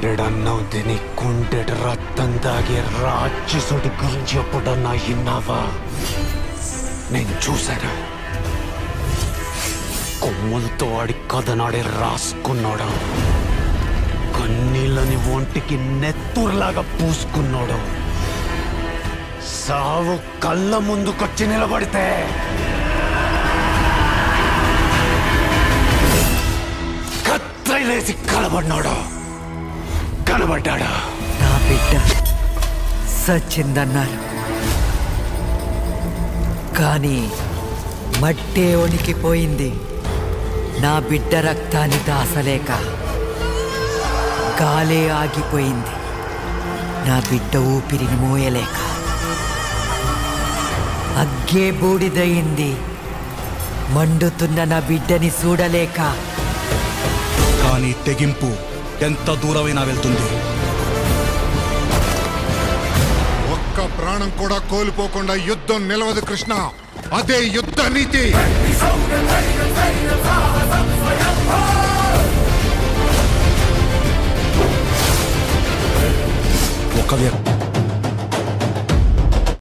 గుండెడన్నావు తిని గుండెడ రక్తం తాగే రాక్షసుడి గురించి ఎప్పుడన్నా విన్నావా? నేను చూశాను. కొమ్ములతో ఆడి కథనాడే రాసుకున్నాడు. కన్నీళ్ళని ఒంటికి నెత్తురులాగా పూసుకున్నాడు. సావు కళ్ళ ముందుకొచ్చి నిలబడితే కత్తిలేసి కనబడ్డాడు. నా బిడ్డ సచ్చిందన్నారు, కానీ మట్టే వణికిపోయింది. నా బిడ్డ రక్తాన్ని దాసలేక గాలే ఆగిపోయింది. నా బిడ్డ ఊపిరిని మోయలేక అగ్గే బూడిదయింది. మండుతున్న నా బిడ్డని చూడలేక. కానీ తెగింపు ఎంత దూరమైనా వెళ్తుంది. ఒక్క ప్రాణం కూడా కోల్పోకుండా యుద్ధం నిలవదు కృష్ణ. అదే యుద్ధ నీతి. ఒక వ్యక్తి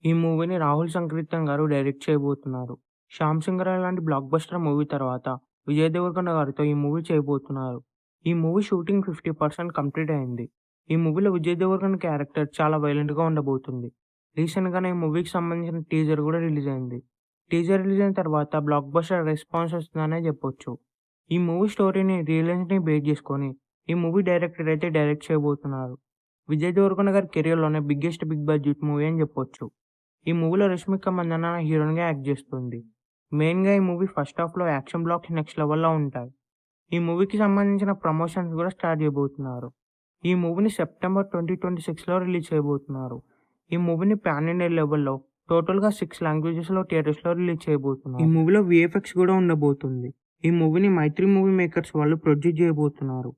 ఈ మూవీని రాహుల్ సంకీర్తన్ గారు డైరెక్ట్ చేయబోతున్నారు. శ్యామ్ సింగ్ రాయ్ లాంటి బ్లాక్ బస్టర్ మూవీ తర్వాత విజయ్ దేవరకొండ గారితో ఈ మూవీ చేయబోతున్నారు. ఈ మూవీ షూటింగ్ 50% కంప్లీట్ అయింది. ఈ మూవీలో విజయ్ దేవరకొండ క్యారెక్టర్ చాలా వైలెంట్గా ఉండబోతుంది. రీసెంట్గానే ఈ మూవీకి సంబంధించిన టీజర్ కూడా రిలీజ్ అయింది. టీజర్ రిలీజ్ అయిన తర్వాత బ్లాక్ బస్టర్ రెస్పాన్స్ వస్తుందనే చెప్పొచ్చు. ఈ మూవీ స్టోరీని రియలెన్స్ని బేస్ చేసుకొని ఈ మూవీ డైరెక్టర్ అయితే డైరెక్ట్ చేయబోతున్నారు. విజయ్ దేవరకొండ గారి కెరియర్లోనే బిగ్గెస్ట్ బిగ్ బడ్జెట్ మూవీ అని చెప్పొచ్చు. ఈ మూవీలో రష్మిక మందన్న హీరోయిన్గా యాక్ట్ చేస్తుంది. మెయిన్గా ఈ మూవీ ఫస్ట్ హాఫ్లో యాక్షన్ బ్లాక్స్ నెక్స్ట్ లెవెల్లో ఉంటాయి. ఈ మూవీకి సంబంధించిన ప్రమోషన్స్ కూడా స్టార్ట్ చేయబోతున్నారు. ఈ మూవీని సెప్టెంబర్ 2026లో రిలీజ్ చేయబోతున్నారు. ఈ మూవీని పాన్ ఇండియా లెవెల్లో టోటల్గా 6 లాంగ్వేజెస్లో థియేటర్స్లో రిలీజ్ చేయబోతున్నారు. ఈ మూవీలో VFX కూడా ఉండబోతుంది. ఈ మూవీని మైత్రి మూవీ మేకర్స్ వాళ్ళు ప్రొడ్యూస్ చేయబోతున్నారు.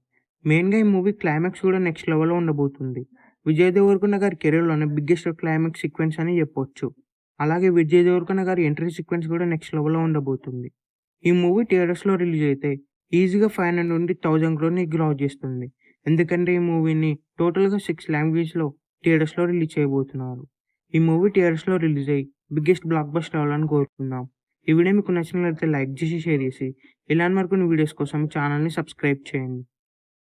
మెయిన్గా ఈ మూవీ క్లైమాక్స్ కూడా నెక్స్ట్ లెవెల్లో ఉండబోతుంది. విజయ్ దేవరకొండ గారి కెరీర్లోనే బిగ్గెస్ట్ క్లైమాక్స్ సీక్వెన్స్ అని చెప్పొచ్చు. అలాగే విజయ్ దేవరకొండ గారి ఎంట్రీ సీక్వెన్స్ కూడా నెక్స్ట్ లెవెల్లో ఉండబోతుంది. ఈ మూవీ థియేటర్స్లో రిలీజ్ అయితే ఈజీగా 500 నుండి 1000 crore గ్రాస్ చేస్తుంది. ఎందుకంటే ఈ మూవీని టోటల్గా 6 లాంగ్వేజ్లో థియేటర్స్లో రిలీజ్ చేయబోతున్నారు. ఈ మూవీ థియేటర్స్లో రిలీజ్ అయ్యి బిగ్గెస్ట్ బ్లాక్ బస్టర్ అవ్వాలని కోరుకుందాం. ఈ వీడియో మీకు నచ్చినట్లయితే లైక్ చేసి షేర్ చేసి ఇలాంటి మరికొన్ని వీడియోస్ కోసం ఛానల్ని సబ్స్క్రైబ్ చేయండి.